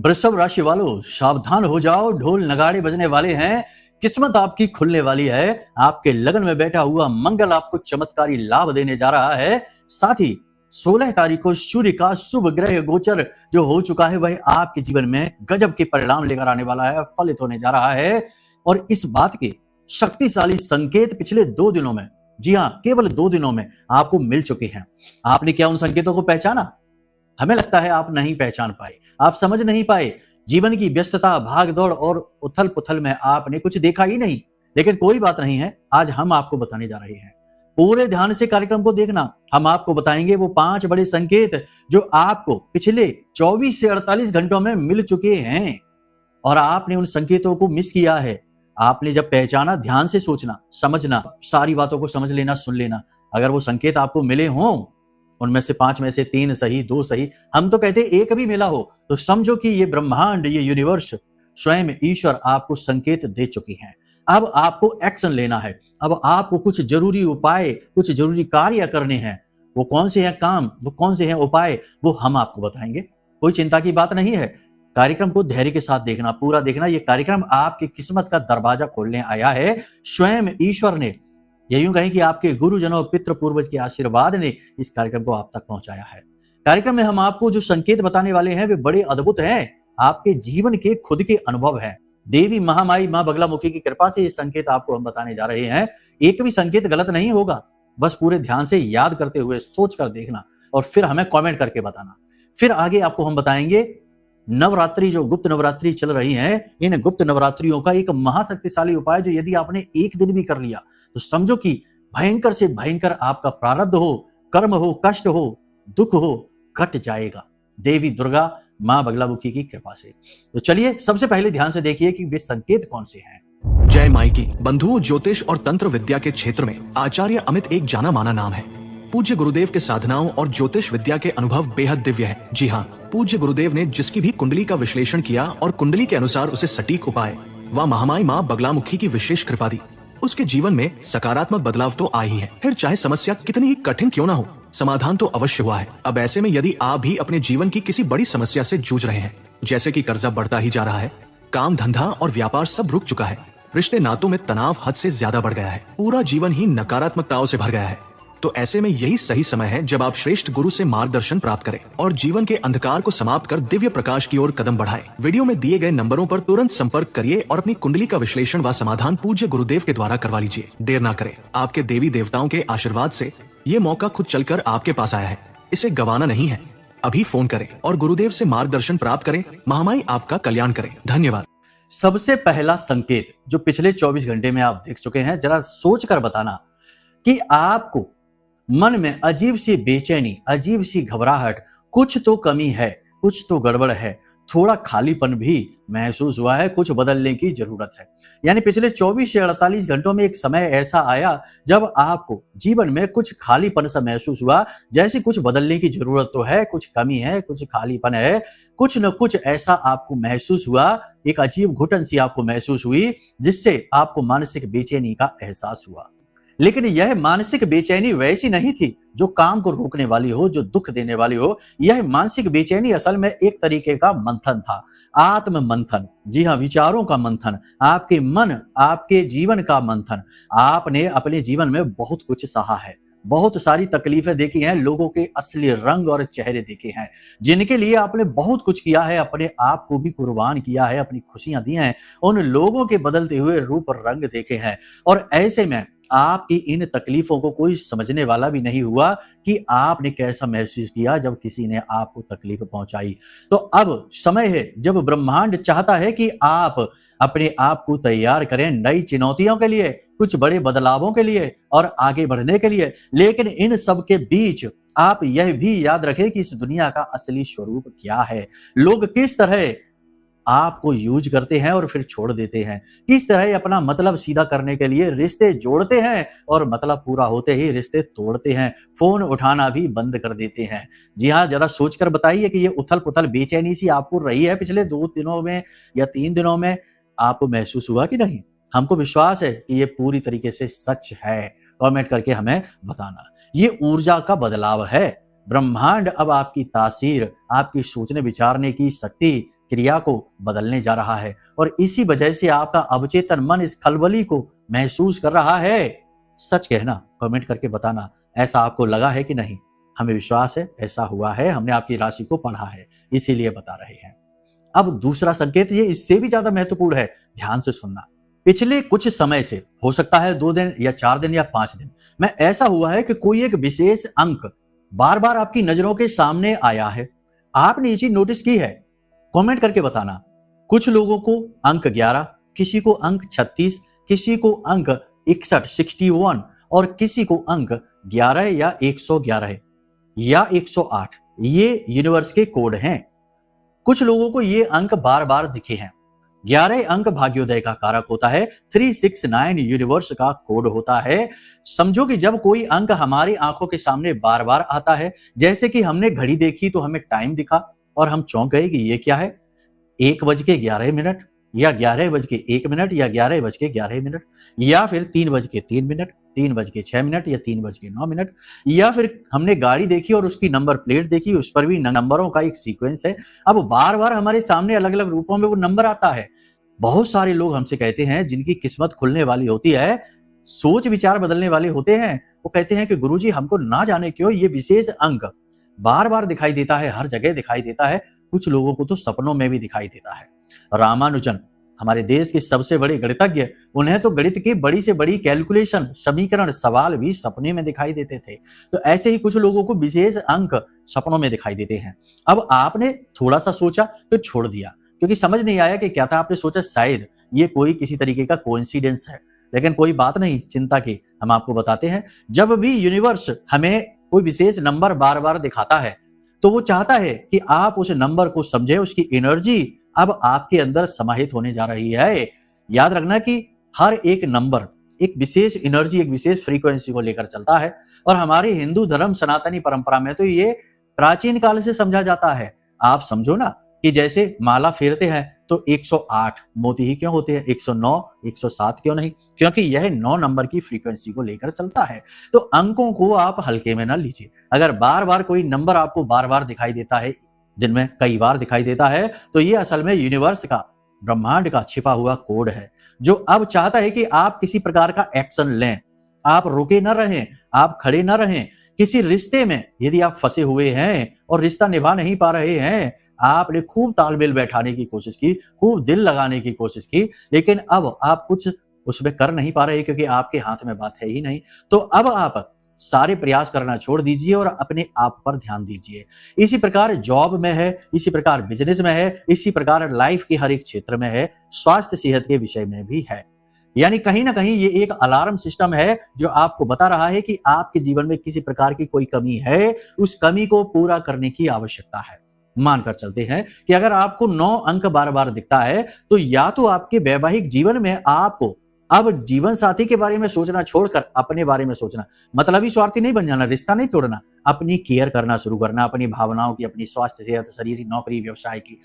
वृषभ राशि वालों, सावधान हो जाओ, ढोल नगाड़े बजने वाले हैं। किस्मत आपकी खुलने वाली है। आपके लगन में बैठा हुआ मंगल आपको चमत्कारी लाभ देने जा रहा है। साथ ही 16 तारीख को सूर्य का शुभ ग्रह गोचर जो हो चुका है वह आपके जीवन में गजब के परिणाम लेकर आने वाला है, फलित होने जा रहा है। और इस बात के शक्तिशाली संकेत पिछले 2 दिनों में, जी हाँ, केवल 2 दिनों में आपको मिल चुके हैं। आपने क्या उन संकेतों को पहचाना? हमें लगता है आप नहीं पहचान पाए, आप समझ नहीं पाए। जीवन की व्यस्तता, भागदौड़ और उथल पुथल में आपने कुछ देखा ही नहीं। लेकिन कोई बात नहीं है, आज हम आपको बताने जा रहे हैं। पूरे ध्यान से कार्यक्रम को देखना। हम आपको बताएंगे वो 5 बड़े संकेत जो आपको पिछले 24 से 48 घंटों में मिल चुके हैं और आपने उन संकेतों को मिस किया है। आपने जब पहचाना, ध्यान से सोचना, समझना, सारी बातों को समझ लेना, सुन लेना। अगर वो संकेत आपको मिले हों, उनमें से 5 में से 3 सही, 2 सही, हम तो कहते 1 भी मिला हो, तो समझो कि ये ब्रह्मांड, ये यूनिवर्स, स्वयं ईश्वर आपको संकेत दे चुकी हैं। अब आपको एक्शन लेना है। अब आपको कुछ जरूरी उपाय, कुछ जरूरी कार्य करने हैं। वो कौन से हैं काम, वो कौन से हैं उपाय, वो हम आपको बताएंगे। कोई चिंता की बात नहीं है। कार्यक्रम को धैर्य के साथ देखना, पूरा देखना। ये कार्यक्रम आपकी किस्मत का दरवाजा खोलने आया है। स्वयं ईश्वर ने, ये यूं कहें कि आपके गुरुजनों, पितृ पूर्वज के आशीर्वाद ने इस कार्यक्रम को आप तक पहुंचाया है। कार्यक्रम में हम आपको जो संकेत बताने वाले हैं वे बड़े अद्भुत हैं, आपके जीवन के खुद के अनुभव हैं। देवी महामाई मां बगलामुखी की कृपा से ये संकेत आपको हम बताने जा रहे हैं। एक भी संकेत गलत नहीं होगा। बस पूरे ध्यान से याद करते हुए सोच कर देखना और फिर हमें कमेंट करके बताना। फिर आगे आपको हम बताएंगे नवरात्रि, जो गुप्त नवरात्रि चल रही है, इन गुप्त नवरात्रियों का एक महाशक्तिशाली उपाय जो यदि आपने एक दिन भी कर लिया तो समझो कि भयंकर से भयंकर आपका प्रारब्ध हो, कर्म हो, कष्ट हो, दुख हो, कट जाएगा देवी दुर्गा मां बगलामुखी की कृपा से। तो चलिए सबसे पहले ध्यान से देखिए कि वे संकेत कौन से हैं। जय माई की बंधुओं, ज्योतिष और तंत्र विद्या के क्षेत्र में आचार्य अमित एक जाना माना नाम है। पूज्य गुरुदेव के साधनाओं और ज्योतिष विद्या के अनुभव बेहद दिव्य है। जी हाँ, पूज्य गुरुदेव ने जिसकी भी कुंडली का विश्लेषण किया और कुंडली के अनुसार उसे सटीक उपाय व महामाई माँ बगलामुखी की विशेष कृपा दी, उसके जीवन में सकारात्मक बदलाव तो आ ही है। फिर चाहे समस्या कितनी ही कठिन क्यों ना हो, समाधान तो अवश्य हुआ है। अब ऐसे में यदि आप भी अपने जीवन की किसी बड़ी समस्या से जूझ रहे हैं, जैसे कि कर्जा बढ़ता ही जा रहा है, काम धंधा और व्यापार सब रुक चुका है, रिश्ते नातों में तनाव हद से ज्यादा बढ़ गया है, पूरा जीवन ही नकारात्मकताओं से भर गया है, तो ऐसे में यही सही समय है जब आप श्रेष्ठ गुरु से मार्गदर्शन प्राप्त करें और जीवन के अंधकार को समाप्त कर दिव्य प्रकाश की ओर कदम बढ़ाएं। वीडियो में दिए गए नंबरों पर तुरंत संपर्क करिए और अपनी कुंडली का विश्लेषण व समाधान पूज्य गुरुदेव के द्वारा करवा लीजिए। देर ना करें, आपके देवी देवताओं के आशीर्वाद से ये मौका खुद चलकर आपके पास आया है, इसे गंवाना नहीं है। अभी फोन करें और गुरुदेव से मार्गदर्शन प्राप्त करें। महामाई आपका कल्याण करें। धन्यवाद। सबसे पहला संकेत जो पिछले 24 घंटे में आप देख चुके हैं, जरा सोच कर बताना कि आपको मन में अजीब सी बेचैनी, अजीब सी घबराहट, कुछ तो कमी है, कुछ तो गड़बड़ है, थोड़ा खालीपन भी महसूस हुआ है, कुछ बदलने की जरूरत है। यानी पिछले 24 से 48 घंटों में एक समय ऐसा आया जब आपको जीवन में कुछ खालीपन सा महसूस हुआ, जैसे कुछ बदलने की जरूरत तो है, कुछ कमी है, कुछ खालीपन है, कुछ न कुछ ऐसा आपको महसूस हुआ, एक अजीब घुटन सी आपको महसूस हुई जिससे आपको मानसिक बेचैनी का एहसास हुआ। लेकिन यह मानसिक बेचैनी वैसी नहीं थी जो काम को रोकने वाली हो, जो दुख देने वाली हो। यह मानसिक बेचैनी असल में एक तरीके का मंथन था, आत्म मंथन। जी हाँ, विचारों का मंथन, आपके मन, आपके जीवन का मंथन। आपने अपने जीवन में बहुत कुछ सहा है, बहुत सारी तकलीफें देखी हैं, लोगों के असली रंग और चेहरे देखे हैं, जिनके लिए आपने बहुत कुछ किया है, अपने आप को भी कुर्बान किया है, अपनी खुशियां दी हैं, उन लोगों के बदलते हुए रूप और रंग देखे हैं। और ऐसे में आपकी इन तकलीफों को कोई समझने वाला भी नहीं हुआ कि आपने कैसा महसूस किया जब किसी ने आपको तकलीफ पहुंचाई। तो अब समय है जब ब्रह्मांड चाहता है कि आप अपने आप को तैयार करें नई चुनौतियों के लिए, कुछ बड़े बदलावों के लिए और आगे बढ़ने के लिए। लेकिन इन सब के बीच आप यह भी याद रखें कि इस दुनिया का असली स्वरूप क्या है, लोग किस तरह आपको यूज करते हैं और फिर छोड़ देते हैं, किस तरह अपना मतलब सीधा करने के लिए रिश्ते जोड़ते हैं और मतलब पूरा होते ही रिश्ते तोड़ते हैं, फोन उठाना भी बंद कर देते हैं। जी हाँ, जरा सोचकर बताइए कि ये उथल पुथल बेचैनी सी आपको रही है पिछले 2 दिनों में या 3 दिनों में, आपको महसूस हुआ कि नहीं? हमको विश्वास है कि ये पूरी तरीके से सच है। कमेंट करके हमें बताना। ये ऊर्जा का बदलाव है। ब्रह्मांड अब आपकी तासीर, आपकी सोचने विचारने की शक्ति क्रिया को बदलने जा रहा है और इसी वजह से आपका अवचेतन मन इस खलबली को महसूस कर रहा है। सच कहना, कमेंट करके बताना, ऐसा आपको लगा है कि नहीं? हमें विश्वास है ऐसा हुआ है, हमने आपकी राशि को पढ़ा है, इसीलिए बता रहे हैं। अब दूसरा संकेत ये इससे भी ज्यादा महत्वपूर्ण है, ध्यान से सुनना। पिछले कुछ समय से, हो सकता है 2 दिन या 4 दिन या 5 दिन में, ऐसा हुआ है कि कोई एक विशेष अंक बार बार आपकी नजरों के सामने आया है। आपने ये चीज नोटिस की है? कमेंट करके बताना। कुछ लोगों को अंक 11, किसी को अंक 36, किसी को अंक 61 61 और किसी को अंक 11 या 111 या 108। ये यूनिवर्स के कोड हैं। कुछ लोगों को ये अंक बार बार दिखे हैं। 11 अंक भाग्योदय का कारक होता है, 369 यूनिवर्स का कोड होता है। समझो कि जब कोई अंक हमारी आंखों के सामने बार बार आता है, जैसे कि हमने घड़ी देखी तो हमें टाइम दिखा और हम चौंक गए कि ये क्या है, 1:11 या 11:01 या 11:11 या फिर 3:03, 3:06 या 3:09 या फिर हमने गाड़ी देखी और उसकी नंबर प्लेट देखी, उस पर भी नंबरों का एक सीक्वेंस है। अब बार बार हमारे सामने अलग अलग रूपों में वो नंबर आता है। बहुत सारे लोग हमसे कहते हैं जिनकी किस्मत खुलने वाली होती है, सोच विचार बदलने वाले होते हैं, वो कहते हैं कि गुरुजी हमको ना जाने क्यों ये विशेष अंक बार बार दिखाई देता है, हर जगह दिखाई देता है, कुछ लोगों को तो सपनों में भी दिखाई देता है। रामानुजन, हमारे देश के सबसे बड़े गणितज्ञ, उन्हें तो गणित की बड़ी से बड़ी कैलकुलेशन, समीकरण, सवाल भी सपने में दिखाई देते थे। तो ऐसे ही कुछ लोगों को विशेष अंक सपनों में दिखाई देते हैं। अब आपने थोड़ा सा सोचा फिर छोड़ दिया, क्योंकि समझ नहीं आया कि क्या था। आपने सोचा शायद ये कोई किसी तरीके का कोइंसिडेंस है, लेकिन कोई बात नहीं चिंता की, हम आपको बताते हैं। जब भी यूनिवर्स हमें कोई विशेष नंबर बार बार दिखाता है तो वो चाहता है कि आप उस नंबर को समझे, उसकी एनर्जी अब आपके अंदर समाहित होने जा रही है। याद रखना कि हर एक नंबर एक विशेष एनर्जी, एक विशेष फ्रीक्वेंसी को लेकर चलता है और हमारे हिंदू धर्म सनातनी परंपरा में तो ये प्राचीन काल से समझा जाता है। आप समझो ना कि जैसे माला फेरते हैं तो 108 मोती ही क्यों होते हैं, 109, 107 क्यों नहीं? क्योंकि यह 9 नंबर की फ्रीक्वेंसी को लेकर चलता है। तो अंकों को आप हल्के में ना लीजिए। अगर बार बार कोई नंबर आपको बार बार दिखाई देता है, दिन में कई बार दिखाई देता है, तो ये असल में यूनिवर्स का, ब्रह्मांड का छिपा हुआ कोड है, जो अब चाहता है कि आप किसी प्रकार का एक्शन लें। आप रुके न रहें, आप खड़े न रहें। किसी रिश्ते में यदि आप फंसे हुए हैं और रिश्ता निभा नहीं पा रहे हैं, आपने खूब तालमेल बैठाने की कोशिश की, खूब दिल लगाने की कोशिश की, लेकिन अब आप कुछ उसमें कर नहीं पा रहे क्योंकि आपके हाथ में बात है ही नहीं। तो अब आप सारे प्रयास करना छोड़ दीजिए और अपने आप पर ध्यान दीजिए। इसी प्रकार जॉब में है, इसी प्रकार बिजनेस में है, इसी प्रकार लाइफ के हर एक क्षेत्र में है, स्वास्थ्य सेहत के विषय में भी है। यानी कहीं ना कहीं ये एक अलार्म सिस्टम है जो आपको बता रहा है कि आपके जीवन में किसी प्रकार की कोई कमी है, उस कमी को पूरा करने की आवश्यकता है। मानकर चलते हैं कि अगर आपको 9 अंक बार बार दिखता है तो या तो आपके वैवाहिक जीवन में आपको अब जीवन साथी के बारे में सोचना छोड़कर अपने बारे में सोचना, मतलब ही स्वार्थी नहीं बन जाना, रिश्ता नहीं तोड़ना, अपनी केयर करना शुरू करना, अपनी भावनाओं की, अपनी स्वास्थ्य सेहत, शरीर, नौकरी, व्यवसाय की,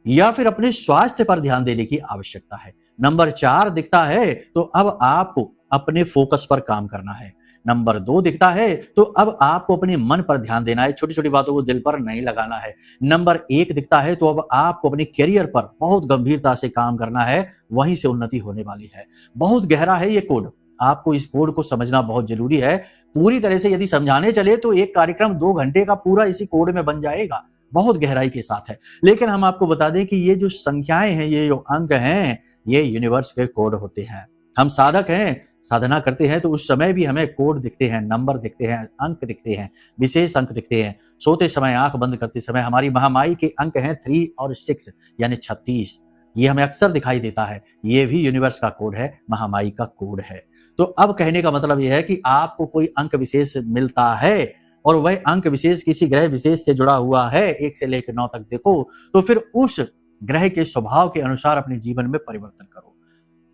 या फिर अपने स्वास्थ्य पर ध्यान देने की आवश्यकता है। नंबर 4 दिखता है तो अब आपको अपने फोकस पर काम करना है। नंबर 2 दिखता है तो अब आपको अपने मन पर ध्यान देना है, छोटी छोटी बातों को दिल पर नहीं लगाना है। नंबर 1 दिखता है तो अब आपको अपने करियर पर बहुत गंभीरता से काम करना है, वहीं से उन्नति होने वाली है। बहुत गहरा है ये कोड, आपको इस कोड को समझना बहुत जरूरी है। पूरी तरह से यदि समझाने चले तो एक कार्यक्रम 2 घंटे का पूरा इसी कोड में बन जाएगा, बहुत गहराई के साथ है। लेकिन हम आपको बता दें कि ये जो संख्याएं हैं, ये जो अंक हैं, ये यूनिवर्स के कोड होते हैं। हम साधक हैं, साधना करते हैं तो उस समय भी हमें कोड दिखते हैं, नंबर दिखते हैं, अंक दिखते हैं, विशेष अंक दिखते हैं। सोते समय, आंख बंद करते समय हमारी महामाई के अंक हैं 3 और 6 यानी 36। ये हमें अक्सर दिखाई देता है, ये भी यूनिवर्स का कोड है, महामाई का कोड है। तो अब कहने का मतलब यह है कि आपको कोई अंक विशेष मिलता है और वह अंक विशेष किसी ग्रह विशेष से जुड़ा हुआ है, 1 से लेकर 9 तक देखो, तो फिर उस ग्रह के स्वभाव के अनुसार अपने जीवन में परिवर्तन करो।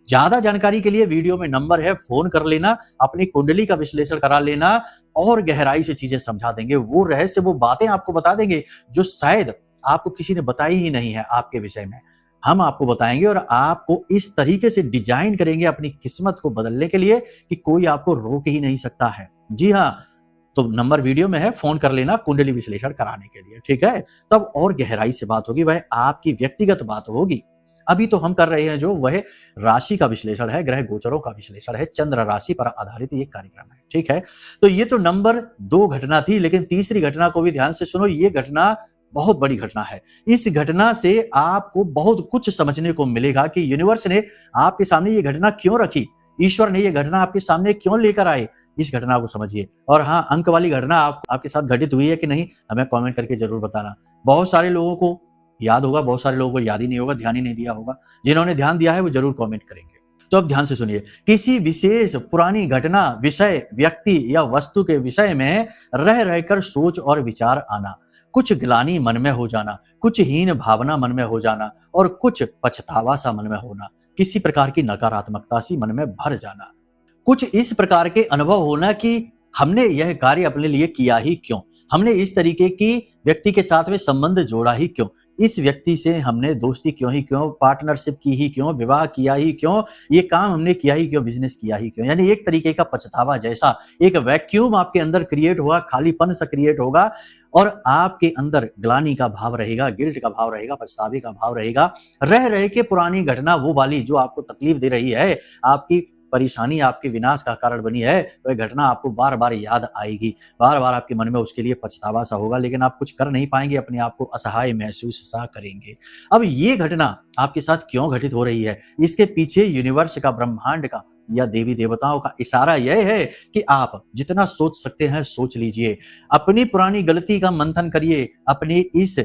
ज्यादा जानकारी के लिए वीडियो में नंबर है, फोन कर लेना, अपनी कुंडली का विश्लेषण करा लेना और गहराई से चीजें समझा देंगे। वो रहस्य, वो बातें आपको बता देंगे जो शायद आपको किसी ने बताई ही नहीं है आपके विषय में, हम आपको बताएंगे और आपको इस तरीके से डिजाइन करेंगे अपनी किस्मत को बदलने के लिए कि कोई आपको रोक ही नहीं सकता है। जी हाँ, तो नंबर वीडियो में है, फोन कर लेना कुंडली विश्लेषण कराने के लिए, ठीक है। तब और गहराई से बात होगी, वह आपकी व्यक्तिगत बात होगी। अभी तो हम कर रहे हैं जो वह राशि का विश्लेषण है, ग्रह गोचरों का विश्लेषण है, चंद्र राशि पर आधारित ये कार्यक्रम है, ठीक है। तो ये तो नंबर 2 घटना थी, लेकिन तीसरी घटना को भी ध्यान से सुनो। ये घटना बहुत बड़ी घटना है। इस घटना से आपको बहुत कुछ समझने को मिलेगा कि यूनिवर्स ने आपके सामने ये घटना क्यों रखी, ईश्वर ने ये घटना आपके सामने क्यों लेकर आए, इस घटना को समझिए। और हाँ, अंक वाली घटना आपके साथ घटित हुई है कि नहीं, हमें कमेंट करके जरूर बताना। बहुत सारे लोगों को याद होगा, बहुत सारे लोगों को याद ही नहीं होगा, ध्यान ही नहीं दिया होगा। जिन्होंने ध्यान दिया है वो जरूर कमेंट करेंगे। तो अब ध्यान से सुनिए, किसी विशेष पुरानी घटना, विषय, व्यक्ति या वस्तु के विषय में रह रहकर सोच और विचार आना, कुछ ग्लानि मन में हो जाना, कुछ हीन भावना मन में हो जाना और कुछ पछतावा सा मन में होना, किसी प्रकार की नकारात्मकता सी मन में भर जाना, कुछ इस प्रकार के अनुभव होना कि हमने यह कार्य अपने लिए किया ही क्यों, हमने इस तरीके की व्यक्ति के साथ में संबंध जोड़ा ही क्यों, इस व्यक्ति से हमने दोस्ती क्यों ही क्यों, पार्टनरशिप की ही क्यों, विवाह किया ही क्यों, ये काम हमने किया ही क्यों, बिजनेस किया ही क्यों। यानी एक तरीके का पछतावा जैसा एक वैक्यूम आपके अंदर क्रिएट होगा, खालीपन सा क्रिएट होगा और आपके अंदर ग्लानि का भाव रहेगा, गिल्ट का भाव रहेगा, पछतावे का भाव रहेगा। रह रहे के पुरानी घटना वो वाली जो आपको तकलीफ दे रही है, आपकी परेशानी, आपके विनाश का कारण बनी है, वह घटना आपको बार बार याद आएगी, बार बार आपके मन में उसके लिए पछतावा सा होगा, लेकिन आप कुछ कर नहीं पाएंगे, अपने आप को असहाय महसूस सा करेंगे। अब ये घटना आपके साथ क्यों घटित हो रही है, इसके पीछे यूनिवर्स का, ब्रह्मांड का या देवी देवताओं का इशारा यह है कि आप जितना सोच सकते हैं सोच लीजिए, अपनी पुरानी गलती का मंथन करिए, अपनी इस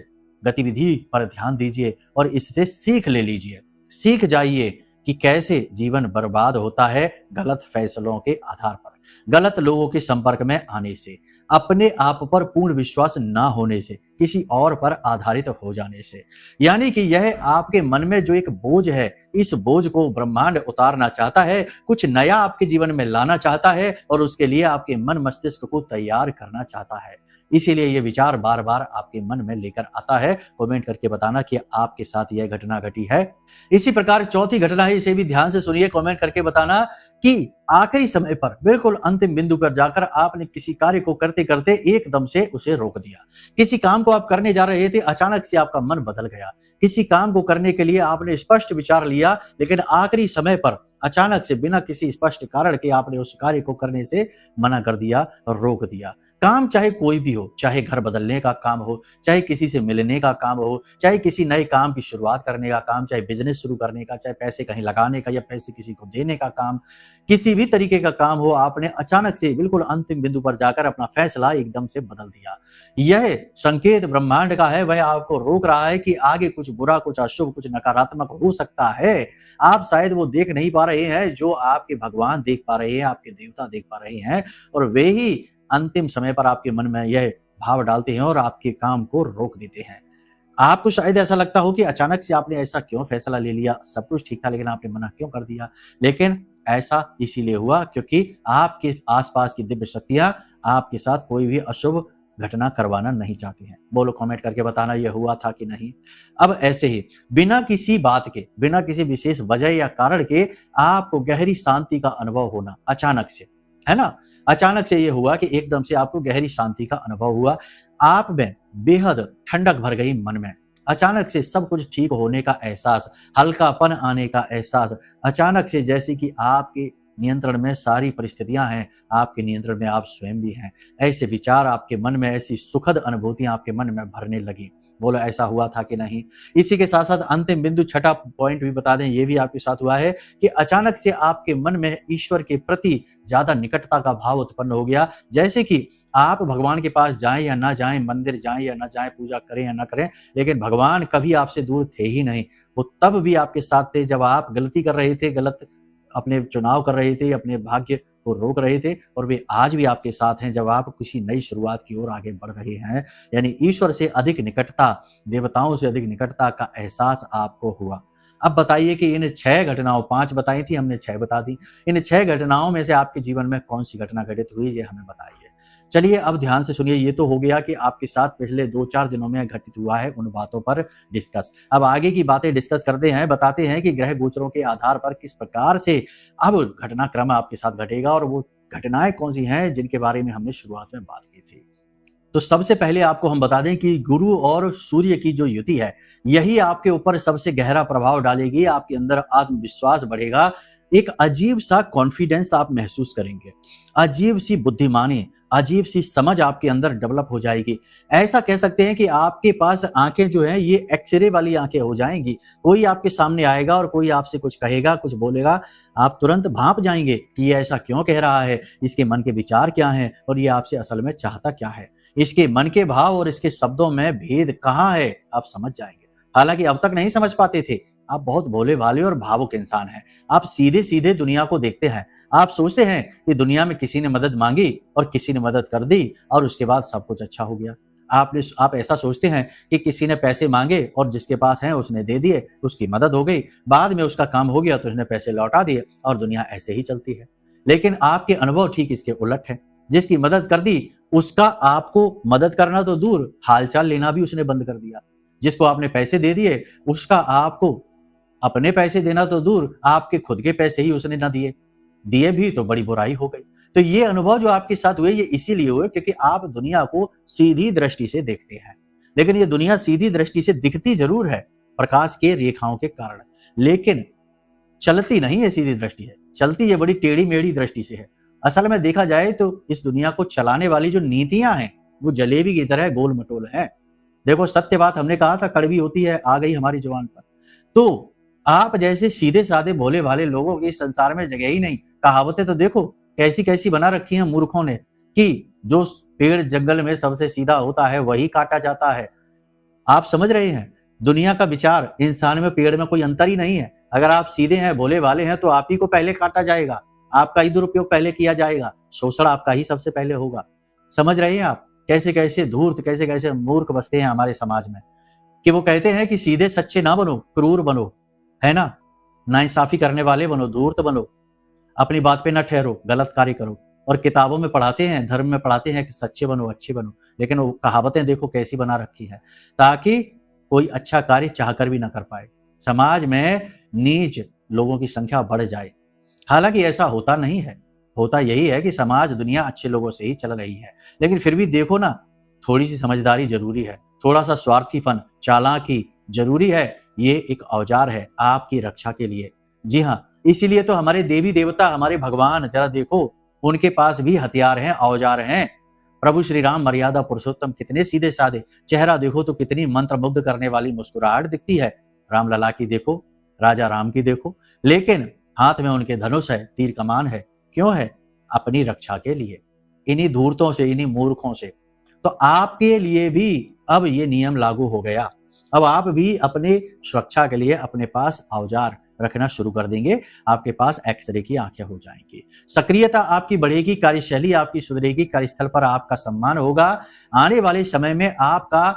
गतिविधि पर ध्यान दीजिए और इससे सीख ले लीजिए। सीख जाइए कि कैसे जीवन बर्बाद होता है गलत फैसलों के आधार पर, गलत लोगों के संपर्क में आने से, अपने आप पर पूर्ण विश्वास ना होने से, किसी और पर आधारित हो जाने से। यानी कि यह आपके मन में जो एक बोझ है, इस बोझ को ब्रह्मांड उतारना चाहता है, कुछ नया आपके जीवन में लाना चाहता है और उसके लिए आपके मन मस्तिष्क को तैयार करना चाहता है। इसीलिए ये विचार बार बार आपके मन में लेकर आता है। कमेंट करके बताना कि आपके साथ यह घटना घटी है। इसी प्रकार चौथी घटना है, इसे भी ध्यान से सुनिए, कमेंट करके बताना कि आखिरी समय पर, बिल्कुल अंतिम बिंदु पर जाकर आपने किसी कार्य को करते करते एकदम से उसे रोक दिया। किसी काम को आप करने जा रहे थे, अचानक से आपका मन बदल गया। किसी काम को करने के लिए आपने स्पष्ट विचार लिया, लेकिन आखिरी समय पर अचानक से बिना किसी स्पष्ट कारण के आपने उस कार्य को करने से मना कर दिया, रोक दिया। काम चाहे कोई भी हो, चाहे घर बदलने का काम हो, चाहे किसी से मिलने का काम हो, चाहे किसी नए काम की शुरुआत करने का काम, चाहे बिजनेस शुरू करने का, चाहे पैसे कहीं लगाने का या पैसे किसी को देने का काम, किसी भी तरीके का काम हो, आपने अचानक से बिल्कुल अंतिम बिंदु पर जाकर अपना फैसला एकदम से बदल दिया। यह संकेत ब्रह्मांड का है, वह आपको रोक रहा है कि आगे कुछ बुरा, कुछ अशुभ, कुछ नकारात्मक हो सकता है। आप शायद वो देख नहीं पा रहे हैं जो आपके भगवान देख पा रहे हैं, आपके देवता देख पा रहे हैं, और वे ही अंतिम समय पर आपके मन में यह भाव डालते हैं और आपके काम को रोक देते हैं। आपको शायद ऐसा लगता हो कि अचानक से आपने ऐसा क्यों फैसला ले लिया, सब कुछ ठीक था लेकिन आपने मना क्यों कर दिया। लेकिन ऐसा इसीलिए हुआ क्योंकि आपके आसपास की दिव्य शक्तियां आपके साथ कोई भी अशुभ घटना करवाना नहीं चाहती हैं। बोलो कमेंट करके बताना यह हुआ था कि नहीं। अब ऐसे ही बिना किसी बात के, बिना किसी विशेष वजह या कारण के आपको गहरी शांति का अनुभव होना, अचानक से, है ना, अचानक से ये हुआ कि एकदम से आपको गहरी शांति का अनुभव हुआ। आप में बेहद ठंडक भर गई मन में, अचानक से सब कुछ ठीक होने का एहसास, हल्कापन आने का एहसास, अचानक से जैसे कि आपके नियंत्रण में सारी परिस्थितियां हैं, आपके नियंत्रण में आप स्वयं भी हैं। ऐसे विचार आपके मन में, ऐसी सुखद अनुभूतियां आपके मन में भरने लगी। बोलो ऐसा हुआ था कि नहीं। इसी के साथ साथ अंतिम बिंदु, छठा पॉइंट भी बता दें, ये भी आपके साथ हुआ है कि अचानक से आपके मन में ईश्वर के प्रति ज्यादा निकटता का भाव उत्पन्न हो गया। जैसे कि आप भगवान के पास जाएं या ना जाएं, मंदिर जाएं या ना जाएं, पूजा करें या ना करें, लेकिन भगवान कभी आपसे दूर थे ही नहीं। वो तब भी आपके साथ थे जब आप गलती कर रहे थे, गलत अपने चुनाव कर रहे थे, अपने भाग्य को रोक रहे थे, और वे आज भी आपके साथ हैं जब आप किसी नई शुरुआत की ओर आगे बढ़ रहे हैं। यानी ईश्वर से अधिक निकटता, देवताओं से अधिक निकटता का एहसास आपको हुआ। अब बताइए कि इन 6 घटनाओं, 5 बताई थी हमने, 6 बता दी, इन 6 घटनाओं में से आपके जीवन में कौन सी घटना घटित हुई, ये हमें बताइए। चलिए अब ध्यान से सुनिए, ये तो हो गया कि आपके साथ पिछले 2-4 दिनों में घटित हुआ है, उन बातों पर डिस्कस। अब आगे की बातें डिस्कस करते हैं, बताते हैं कि ग्रह गोचरों के आधार पर किस प्रकार से अब घटनाक्रम आपके साथ घटेगा और वो घटनाएं कौन सी हैं जिनके बारे में हमने शुरुआत में बात की थी। तो सबसे पहले आपको हम बता दें कि गुरु और सूर्य की जो युति है, यही आपके ऊपर सबसे गहरा प्रभाव डालेगी। आपके अंदर आत्मविश्वास बढ़ेगा, एक अजीब सा कॉन्फिडेंस आप महसूस करेंगे, अजीब सी बुद्धिमानी, अजीब सी समझ आपके अंदर डेवलप हो जाएगी। ऐसा कह सकते हैं कि आपके पास आंखें जो है ये एक्सरे वाली आंखें हो जाएंगी। कोई आपके सामने आएगा और कोई आपसे कुछ कहेगा, कुछ बोलेगा, आप तुरंत भांप जाएंगे कि ये ऐसा क्यों कह रहा है, इसके मन के विचार क्या हैं और ये आपसे असल में चाहता क्या है, इसके मन के भाव और इसके शब्दों में भेद कहाँ है, आप समझ जाएंगे। हालांकि अब तक नहीं समझ पाते थे। आप बहुत भोले भाले और भावुक इंसान हैं। आप सीधे सीधे दुनिया को देखते हैं। आप सोचते हैं कि दुनिया में किसी ने मदद मांगी और किसी ने मदद कर दी और उसके बाद सब कुछ अच्छा हो गया। आप ऐसा सोचते हैं कि किसी ने पैसे मांगे और जिसके पास हैं उसने दे दिए, उसकी मदद हो गई, बाद में उसका काम हो गया तो उसने पैसे लौटा दिए और दुनिया ऐसे ही चलती है। लेकिन आपके अनुभव ठीक इसके उलट है। जिसकी मदद कर दी उसका आपको मदद करना तो दूर, हालचाल लेना भी उसने बंद कर दिया। जिसको आपने पैसे दे दिए उसका आपको अपने पैसे देना तो दूर, आपके खुद के पैसे ही उसने ना दिए भी तो बड़ी बुराई हो गई। तो ये अनुभव जो आपके साथ हुए ये इसीलिए हुए क्योंकि आप दुनिया को सीधी दृष्टि से देखते हैं। लेकिन ये दुनिया सीधी दृष्टि से दिखती जरूर है प्रकाश के रेखाओं के कारण, लेकिन चलती नहीं है सीधी दृष्टि है, चलती ये बड़ी टेढ़ी मेढ़ी दृष्टि से है। असल में देखा जाए तो इस दुनिया को चलाने वाली जो नीतियां हैं वो जलेबी की तरह गोल मटोल है। देखो सत्य बात हमने कहा था कड़वी होती है, आ गई हमारी जुबान पर। तो आप जैसे सीधे साधे भोले भाले लोगों के इस संसार में जगह ही नहीं। कहावतें तो देखो कैसी कैसी बना रखी हैं मूर्खों ने कि जो पेड़ जंगल में सबसे सीधा होता है वही काटा जाता है। आप समझ रहे हैं, दुनिया का विचार इंसान में पेड़ में कोई अंतर ही नहीं है। अगर आप सीधे हैं भोले भाले हैं तो आप ही को पहले काटा जाएगा, आपका ही दुरुपयोग पहले किया जाएगा, शोषण आपका ही सबसे पहले होगा। समझ रहे हैं आप कैसे कैसे धूर्त, कैसे कैसे मूर्ख बसते हैं हमारे समाज में कि वो कहते हैं कि सीधे सच्चे ना बनो, क्रूर बनो, है ना, नाइंसाफी करने वाले बनो, धूर्त बनो, अपनी बात पे ना ठहरो, गलत कार्य करो। और किताबों में पढ़ाते हैं, धर्म में पढ़ाते हैं कि सच्चे बनो, अच्छे बनो, लेकिन वो कहावतें देखो कैसी बना रखी है ताकि कोई अच्छा कार्य चाहकर भी ना कर पाए, समाज में नीच लोगों की संख्या बढ़ जाए। हालांकि ऐसा होता नहीं है, होता यही है कि समाज दुनिया अच्छे लोगों से ही चल रही है। लेकिन फिर भी देखो ना, थोड़ी सी समझदारी जरूरी है, थोड़ा सा स्वार्थीपन, चालाकी जरूरी है। ये एक औजार है आपकी रक्षा के लिए। जी हाँ, इसीलिए तो हमारे देवी देवता, हमारे भगवान, जरा देखो उनके पास भी हथियार हैं, औजार हैं। प्रभु श्री राम मर्यादा पुरुषोत्तम कितने सीधे साधे, चेहरा देखो तो कितनी मंत्र मुग्ध करने वाली मुस्कुराहट दिखती है। रामलला की देखो, राजा राम की देखो, लेकिन हाथ में उनके धनुष है, तीर कमान है। क्यों है? अपनी रक्षा के लिए, इन्हीं धूर्तों से, इन्हीं मूर्खों से। तो आपके लिए भी अब ये नियम लागू हो गया। अब आप भी अपने सुरक्षा के लिए अपने पास औजार रखना शुरू कर देंगे। आपके पास एक्सरे की आंखें हो जाएंगी, सक्रियता आपकी बढ़ेगी, कार्यशैली आपकी सुधरेगी, कार्यस्थल पर आपका सम्मान होगा। आने वाले समय में आपका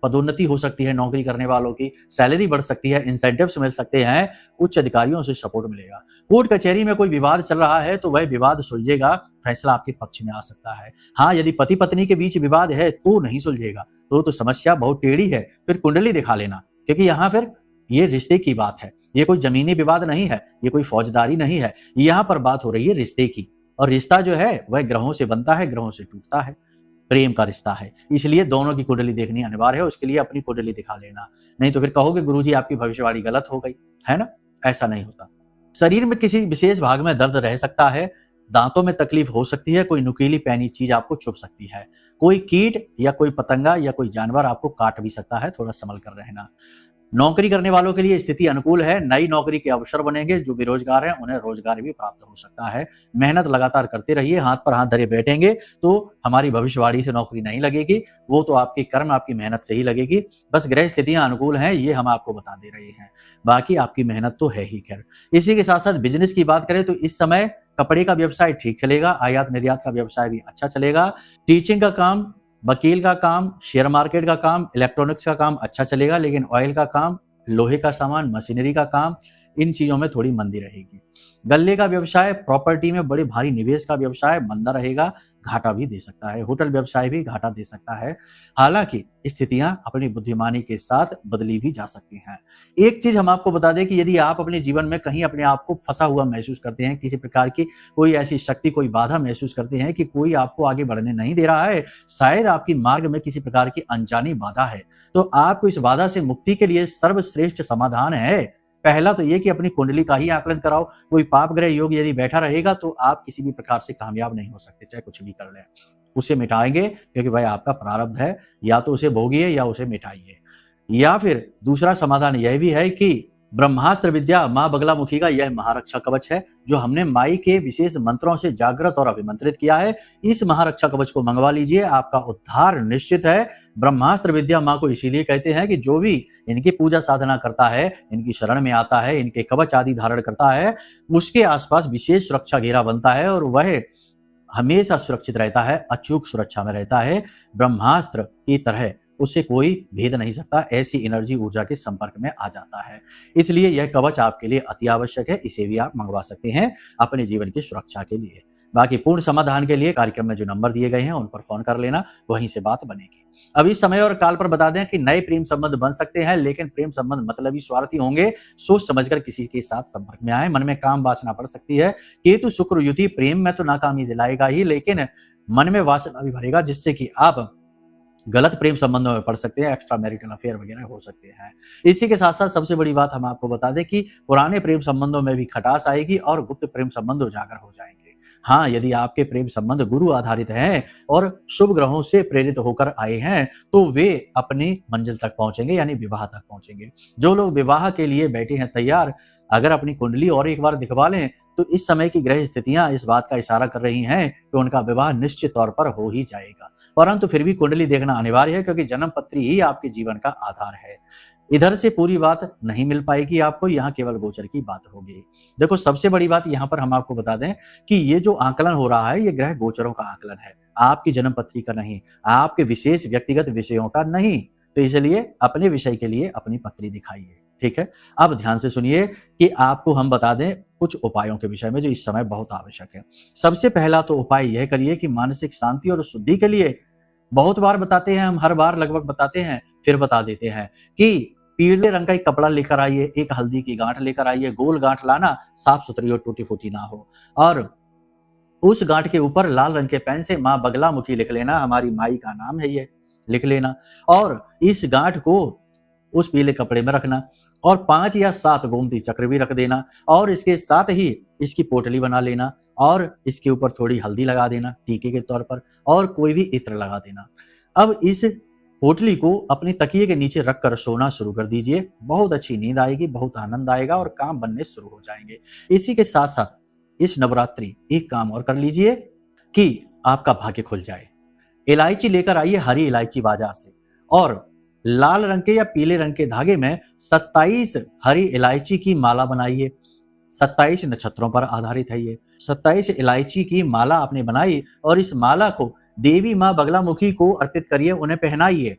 पदोन्नति हो सकती है, नौकरी करने वालों की सैलरी बढ़ सकती है, इंसेंटिव्स मिल सकते हैं, उच्च अधिकारियों से सपोर्ट मिलेगा। कोर्ट कचहरी में कोई विवाद चल रहा है तो वह विवाद सुलझेगा, फैसला आपके पक्ष में आ सकता है। हाँ, यदि पति पत्नी के बीच विवाद है तो नहीं सुलझेगा, तो समस्या बहुत टेढ़ी है, फिर कुंडली दिखा लेना, क्योंकि यहाँ फिर ये रिश्ते की बात है। ये कोई जमीनी विवाद नहीं है, ये कोई फौजदारी नहीं है, यहाँ पर बात हो रही है रिश्ते की। और रिश्ता जो है वह ग्रहों से बनता है, ग्रहों से टूटता है, प्रेम का रिश्ता है। इसलिए दोनों की कुंडली देखनी अनिवार्य है, उसके लिए अपनी कुंडली दिखा लेना, नहीं तो फिर कहोगे गुरुजी आपकी भविष्यवाणी गलत हो गई, है ना। ऐसा नहीं होता। शरीर में किसी विशेष भाग में दर्द रह सकता है, दांतों में तकलीफ हो सकती है, कोई नुकीली पैनी चीज आपको चुभ सकती है, कोई कीट या कोई पतंगा या कोई जानवर आपको काट भी सकता है, थोड़ा संभल कर रहना। नौकरी करने वालों के लिए स्थिति अनुकूल है, नई नौकरी के अवसर बनेंगे, जो बेरोजगार हैं उन्हें रोजगार भी प्राप्त हो सकता है। मेहनत लगातार करते रहिए, हाथ पर हाथ धरे बैठेंगे तो हमारी भविष्यवाणी से नौकरी नहीं लगेगी, वो तो आपकी कर्म, आपकी मेहनत से ही लगेगी। बस ग्रह स्थितियां अनुकूल हैं, ये हम आपको बता दे रहे हैं, बाकी आपकी मेहनत तो है ही। खैर, इसी के साथ साथ बिजनेस की बात करें तो इस समय कपड़े का व्यवसाय ठीक चलेगा, आयात निर्यात का व्यवसाय भी अच्छा चलेगा, टीचिंग का काम, वकील का काम, शेयर मार्केट का काम, इलेक्ट्रॉनिक्स का काम अच्छा चलेगा, लेकिन ऑयल का काम, लोहे का सामान, मशीनरी का काम, इन चीजों में थोड़ी मंदी रहेगी। गल्ले का व्यवसाय, प्रॉपर्टी में बड़े भारी निवेश का व्यवसाय मंदा रहेगा, घाटा भी दे सकता है, होटल व्यवसाय भी घाटा दे सकता है। हालांकि स्थितियां अपनी बुद्धिमानी के साथ बदली भी जा सकती हैं। एक चीज हम आपको बता दें कि यदि आप अपने जीवन में कहीं अपने आप को फंसा हुआ महसूस करते हैं, किसी प्रकार की कोई ऐसी शक्ति, कोई बाधा महसूस करते हैं कि कोई आपको आगे बढ़ने नहीं दे रहा है, शायद आपकी मार्ग में किसी प्रकार की अनजानी बाधा है, तो आपको इस बाधा से मुक्ति के लिए सर्वश्रेष्ठ समाधान है। पहला तो ये कि अपनी कुंडली का ही आकलन कराओ। कोई पाप ग्रह योग यदि बैठा रहेगा तो आप किसी भी प्रकार से कामयाब नहीं हो सकते, चाहे कुछ भी कर लें। उसे मिटाएंगे क्योंकि भाई आपका प्रारब्ध है, या तो उसे भोगिए या उसे मिटाइए। या फिर दूसरा समाधान यह भी है कि ब्रह्मास्त्र विद्या माँ बगलामुखी का यह महारक्षा कवच है, जो हमने माई के विशेष मंत्रों से जागृत और अभिमंत्रित किया है। इस महारक्षा कवच को मंगवा लीजिए, आपका उद्धार निश्चित है। ब्रह्मास्त्र विद्या माँ को इसीलिए कहते हैं कि जो भी इनकी पूजा साधना करता है, इनकी शरण में आता है, इनके कवच आदि धारण करता है, उसके आसपास विशेष सुरक्षा घेरा बनता है और वह हमेशा सुरक्षित रहता है, अचूक सुरक्षा में रहता है। ब्रह्मास्त्र की तरह उसे कोई भेद नहीं सकता, ऐसी एनर्जी ऊर्जा के संपर्क में आ जाता है। इसलिए यह कवच आपके लिए अति आवश्यक है, इसे भी आप मंगवा सकते हैं अपने जीवन की सुरक्षा के लिए। बाकी पूर्ण समाधान के लिए कार्यक्रम में जो नंबर दिए गए हैं उन पर फोन कर लेना, वहीं से बात बनेगी। अभी समय और काल पर बता दें कि नए प्रेम संबंध बन सकते हैं, लेकिन प्रेम संबंध मतलबी स्वार्थी होंगे। सोच समझकर किसी के साथ संपर्क में आए। मन में काम वासना पड़ सकती है। केतु शुक्र युति प्रेम में तो नाकामी दिलाएगा ही, लेकिन मन में वासना भी भरेगा, जिससे कि आप गलत प्रेम संबंधों में पड़ सकते हैं, एक्स्ट्रा मैरिटल अफेयर वगैरह हो सकते हैं। इसी के साथ साथ सबसे बड़ी बात हम आपको बता दें कि पुराने प्रेम संबंधों में भी खटास आएगी और गुप्त प्रेम संबंध उजागर हो जाएंगे। हाँ, यदि आपके प्रेम संबंध गुरु आधारित हैं और शुभ ग्रहों से प्रेरित होकर आए हैं, तो वे अपनी मंजिल तक पहुंचेंगे, यानी विवाह तक पहुंचेंगे। जो लोग विवाह के लिए बैठे हैं तैयार, अगर अपनी कुंडली और एक बार दिखवा लें तो इस समय की ग्रह स्थितियां इस बात का इशारा कर रही हैं कि उनका विवाह निश्चित तौर पर हो ही जाएगा। परंतु फिर भी कुंडली देखना अनिवार्य है, क्योंकि जन्म पत्री ही आपके जीवन का आधार है। इधर से पूरी बात नहीं मिल पाएगी आपको, यहाँ केवल गोचर की बात होगी। देखो, सबसे बड़ी बात यहाँ पर हम आपको बता दें कि ये जो आकलन हो रहा है, ये ग्रह गोचरों का आकलन है, आपकी जन्म पत्री का नहीं, आपके विशेष व्यक्तिगत विषयों का नहीं। तो इसलिए अपने विषय के लिए अपनी पत्री दिखाइए, ठीक है। अब ध्यान से सुनिए कि आपको हम बता दें कुछ उपायों के विषय में जो इस समय बहुत आवश्यक है। सबसे पहला तो उपाय यह करिए कि मानसिक शांति और शुद्धि के लिए, बहुत बार बताते हैं हम, हर बार लगभग बताते हैं, फिर बता देते हैं कि पीले रंग का एक कपड़ा लेकर आइए, एक हल्दी की गांठ लेकर आइए, गोल गांठ लाना, साफ सुथरी और टूटी फूटी ना हो, और उस गांठ के ऊपर लाल रंग के पेन से माँ बगलामुखी लिख लेना, हमारी माई का नाम है ये, लिख लेना, और इस गांठ को उस पीले कपड़े में रखना, और 5 या 7 गोमती चक्र भी रख देना, और इसके साथ ही इसकी पोटली बना लेना, और इसके ऊपर थोड़ी हल्दी लगा देना टीके के तौर पर, और कोई भी इत्र लगा देना। अब इस पोटली को अपनी तकिए के नीचे रखकर सोना शुरू कर दीजिए। बहुत अच्छी नींद आएगी, बहुत आनंद आएगा और काम बनने शुरू हो जाएंगे। इसी के साथ साथ इस नवरात्रि एक काम और कर लीजिए कि आपका भाग्य खुल जाए। इलायची लेकर आइए, हरी इलायची बाजार से, और लाल रंग के या पीले रंग के धागे में 27 हरी इलायची की माला बनाइए। 27 नक्षत्रों पर आधारित है ये। 27 इलायची की माला आपने बनाई और इस माला को देवी माँ बगलामुखी को अर्पित करिए, उन्हें पहनाइए।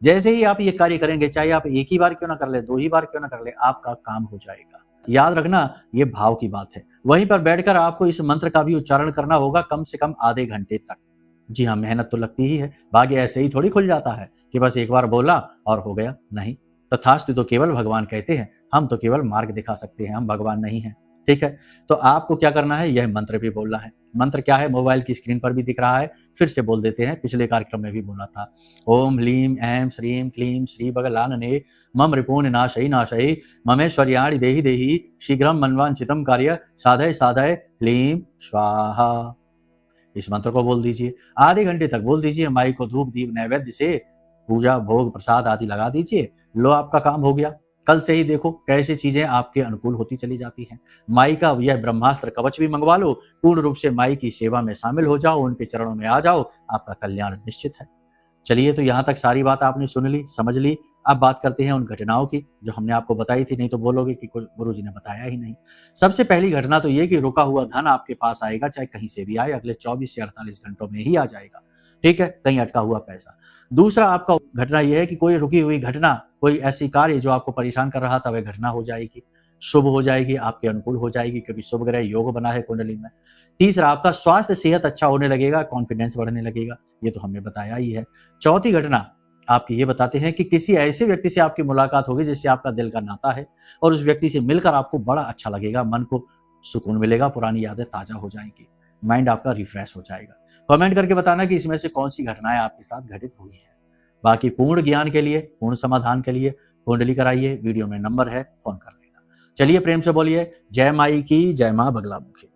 जैसे ही आप ये कार्य करेंगे, चाहे आप एक ही बार क्यों ना कर ले, 2 ही बार क्यों ना कर ले, आपका काम हो जाएगा। याद रखना, ये भाव की बात है। वहीं पर बैठकर आपको इस मंत्र का भी उच्चारण करना होगा, कम से कम आधे घंटे तक। जी हाँ, मेहनत तो लगती ही है, भाग्य ऐसे ही थोड़ी खुल जाता है कि बस एक बार बोला और हो गया। नहीं, तथास्तु तो केवल भगवान कहते हैं, हम तो केवल मार्ग दिखा सकते हैं, हम भगवान नहीं हैं, ठीक है। तो आपको क्या करना है, यह मंत्र भी बोलना है। मंत्र क्या है, मोबाइल की स्क्रीन पर भी दिख रहा है, फिर से बोल देते हैं, पिछले कार्यक्रम में भी बोला था। ओम ह्लीं ऐं श्रीं क्लीं श्री बगलानने मम रिपून नाशई नाशई ममेश्वर्याणि देहि देहि शीघ्रम मनवांछितम कार्य साधय साधय ह्लीं स्वाहा। इस मंत्र को बोल दीजिए, आधे घंटे तक बोल दीजिए। माई को धूप दीप नैवेद्य से पूजा भोग प्रसाद आदि लगा दीजिए। लो, आपका काम हो गया। कल से ही देखो कैसे चीजें आपके अनुकूल होती चली जाती हैं। माई का यह ब्रह्मास्त्र कवच भी मंगवा लो, पूर्ण रूप से माई की सेवा में शामिल हो जाओ, उनके चरणों में आ जाओ, आपका कल्याण निश्चित है। चलिए, तो यहाँ तक सारी बात आपने सुन ली, समझ ली। अब बात करते हैं उन घटनाओं की जो हमने आपको बताई थी, नहीं तो बोलोगे कि गुरुजी ने बताया ही नहीं। सबसे पहली घटना तो ये कि रुका हुआ धन आपके पास आएगा, चाहे कहीं से भी आए, अगले 24 से 48 घंटों में ही आ जाएगा, ठीक है, कहीं अटका हुआ पैसा। दूसरा आपका घटना यह है कि कोई रुकी हुई घटना, कोई ऐसी कार्य जो आपको परेशान कर रहा था, वह घटना हो जाएगी। शुभ हो जाएगी, आपके अनुकूल हो जाएगी, क्योंकि शुभ ग्रह योग बना है कुंडली में। तीसरा, आपका स्वास्थ्य सेहत अच्छा होने लगेगा, कॉन्फिडेंस बढ़ने लगेगा, ये तो हमने बताया ही है। चौथी घटना आपकी ये बताते हैं कि किसी ऐसे व्यक्ति से आपकी मुलाकात होगी जिससे आपका दिल का नाता है, और उस व्यक्ति से मिलकर आपको बड़ा अच्छा लगेगा, मन को सुकून मिलेगा, पुरानी यादें ताजा हो जाएंगी, माइंड आपका रिफ्रेश हो जाएगा। कमेंट करके बताना कि इसमें से कौन सी घटनाएं आपके साथ घटित हुई है। बाकी पूर्ण ज्ञान के लिए, पूर्ण समाधान के लिए कुंडली कराइए, वीडियो में नंबर है, फोन कर लेना। चलिए प्रेम से बोलिए जय माई की, जय मां बगलामुखी।